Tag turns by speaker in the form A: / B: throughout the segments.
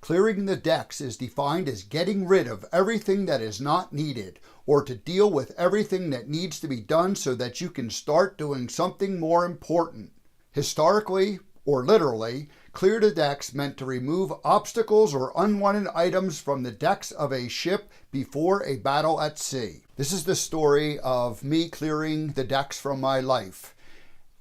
A: Clearing the decks is defined as getting rid of everything that is not needed, or to deal with everything that needs to be done so that you can start doing something more important. Historically, or literally, clear the decks meant to remove obstacles or unwanted items from the decks of a ship before a battle at sea. This is the story of me clearing the decks from my life.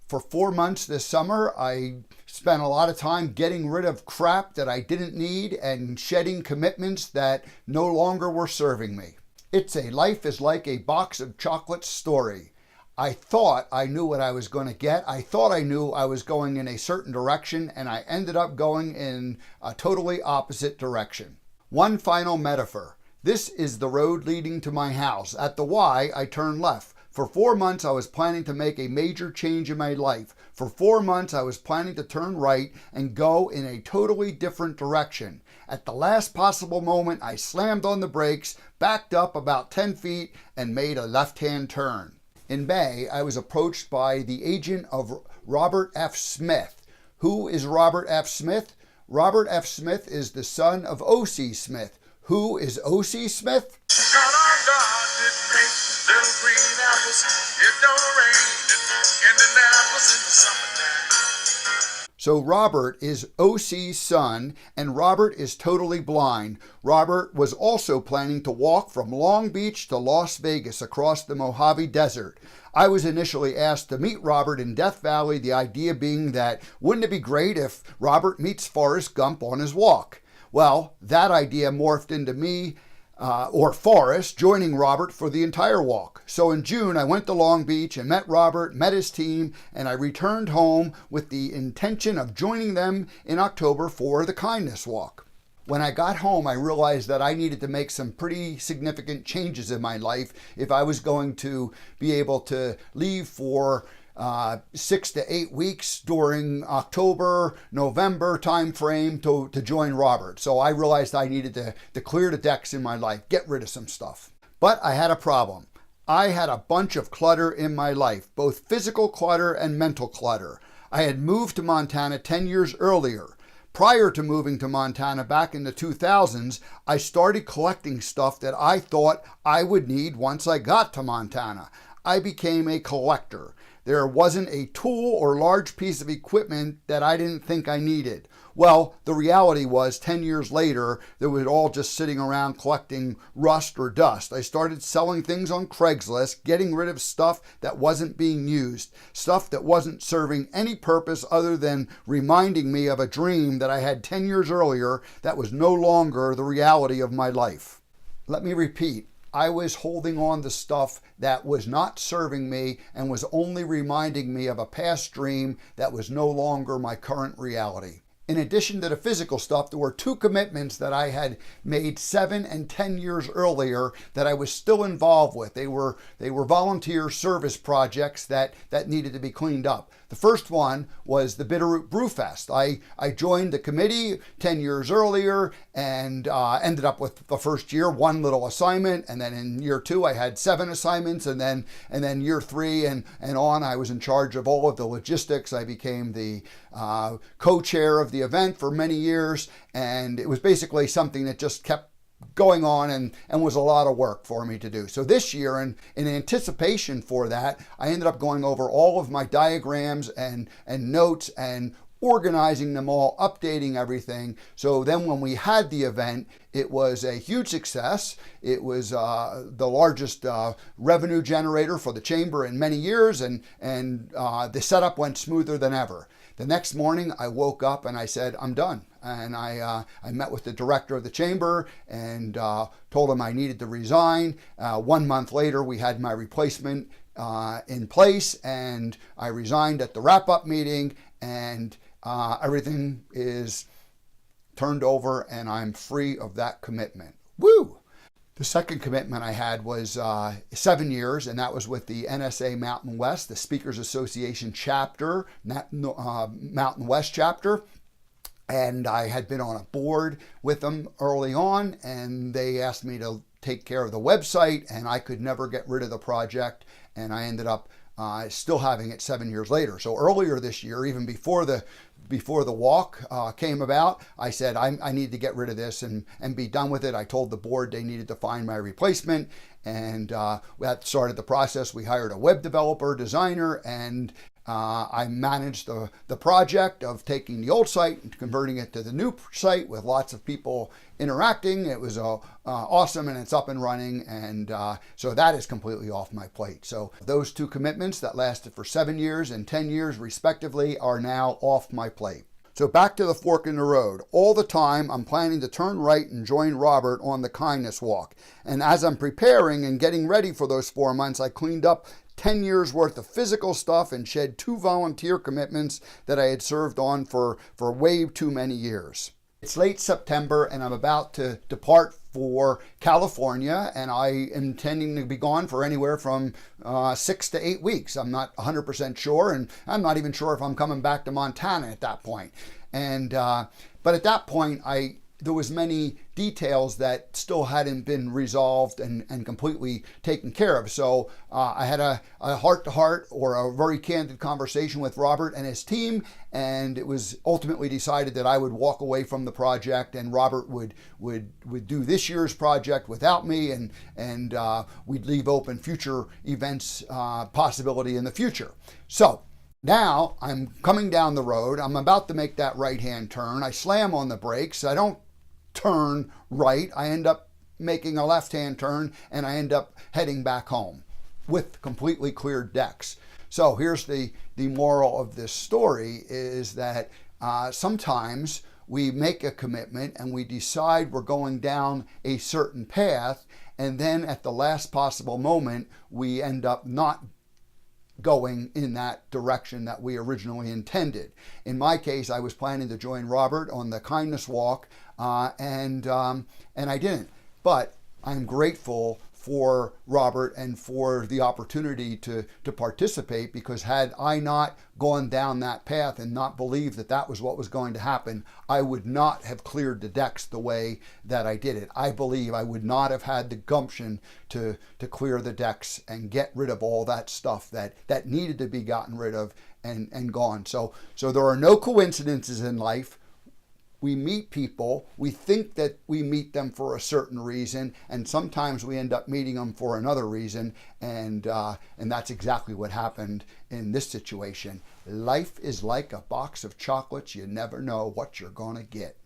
A: For 4 months this summer, I spent a lot of time getting rid of crap that I didn't need and shedding commitments that no longer were serving me. It's a life is like a box of chocolates story. I thought I knew what I was going to get. I thought I knew I was going in a certain direction, and I ended up going in a totally opposite direction. One final metaphor. This is the road leading to my house. At the Y, I turn left. For 4 months, I was planning to make a major change in my life. For 4 months, I was planning to turn right and go in a totally different direction. At the last possible moment, I slammed on the brakes, backed up about 10 feet, and made a left-hand turn. In May, I was approached by the agent of Robert F. Smith. Who is Robert F. Smith? Robert F. Smith is the son of O.C. Smith. Who is O.C. Smith? So Robert is O.C.'s son, and Robert is totally blind. Robert was also planning to walk from Long Beach to Las Vegas across the Mojave Desert. I was initially asked to meet Robert in Death Valley, the idea being that wouldn't it be great if Robert meets Forrest Gump on his walk? Well, that idea morphed into me or Forrest joining Robert for the entire walk. So in June, I went to Long Beach and met Robert, met his team, and I returned home with the intention of joining them in October for the Kindness Walk. When I got home, I realized that I needed to make some pretty significant changes in my life if I was going to be able to leave for 6 to 8 weeks during October, November timeframe to join Robert. So I realized I needed to clear the decks in my life, get rid of some stuff. But I had a problem. I had a bunch of clutter in my life, both physical clutter and mental clutter. I had moved to Montana 10 years earlier. Prior to moving to Montana back in the 2000s, I started collecting stuff that I thought I would need once I got to Montana. I became a collector. There wasn't a tool or large piece of equipment that I didn't think I needed. Well, the reality was 10 years later, they were all just sitting around collecting rust or dust. I started selling things on Craigslist, getting rid of stuff that wasn't being used, stuff that wasn't serving any purpose other than reminding me of a dream that I had 10 years earlier that was no longer the reality of my life. Let me repeat. I was holding on to stuff that was not serving me and was only reminding me of a past dream that was no longer my current reality. In addition to the physical stuff, there were 2 commitments that I had made 7 and 10 years earlier that I was still involved with. They were volunteer service projects that needed to be cleaned up. The first one was the Bitterroot Brewfest. I joined the committee 10 years earlier and ended up with the first year 1 little assignment, and then in year 2 I had 7 assignments, and then year 3 and on I was in charge of all of the logistics. I became the co-chair of the event for many years, and it was basically something that just kept going on and was a lot of work for me to do. So this year, in anticipation for that, I ended up going over all of my diagrams and notes and organizing them all, updating everything. So then when we had the event, it was a huge success. It was the largest revenue generator for the chamber in many years, and the setup went smoother than ever. The next morning, I woke up and I said, I'm done. And I met with the director of the chamber and told him I needed to resign. 1 month later, we had my replacement in place, and I resigned at the wrap-up meeting, and everything is turned over, and I'm free of that commitment. Woo! The second commitment I had was 7 years, and that was with the NSA Mountain West, the Speakers Association chapter, Mountain West chapter. And I had been on a board with them early on, and they asked me to take care of the website, and I could never get rid of the project, and I ended up still having it 7 years later. So earlier this year, even before the before the walk came about, I said, I need to get rid of this and be done with it. I told the board they needed to find my replacement, and that started the process. We hired a web developer, designer, and I managed the project of taking the old site and converting it to the new site with lots of people interacting. It was awesome, and it's up and running, and so that is completely off my plate. So those two commitments that lasted for 7 years and 10 years respectively are now off my plate. So back to the fork in the road. All the time I'm planning to turn right and join Robert on the kindness walk. And as I'm preparing and getting ready for those 4 months, I cleaned up 10 years worth of physical stuff and shed 2 volunteer commitments that I had served on for way too many years. It's late September and I'm about to depart for California, and I am intending to be gone for anywhere from 6 to 8 weeks. I'm not 100% sure, and I'm not even sure if I'm coming back to Montana at that point. And but at that point, there was many details that still hadn't been resolved and completely taken care of. So I had a heart-to-heart or a very candid conversation with Robert and his team, and it was ultimately decided that I would walk away from the project, and Robert would do this year's project without me, and we'd leave open future events possibility in the future. So now I'm coming down the road. I'm about to make that right-hand turn. I slam on the brakes. I don't turn right. I end up making a left-hand turn, and I end up heading back home with completely cleared decks. So here's the moral of this story is that sometimes we make a commitment and we decide we're going down a certain path, and then at the last possible moment we end up not going in that direction that we originally intended. In my case, I was planning to join Robert on the kindness walk, and I didn't. But I'm grateful for Robert and for the opportunity to participate, because had I not gone down that path and not believed that that was what was going to happen, I would not have cleared the decks the way that I did it. I believe I would not have had the gumption to clear the decks and get rid of all that stuff that needed to be gotten rid of and gone. So there are no coincidences in life. We meet people, we think that we meet them for a certain reason, and sometimes we end up meeting them for another reason, and that's exactly what happened in this situation. Life is like a box of chocolates. You never know what you're gonna get.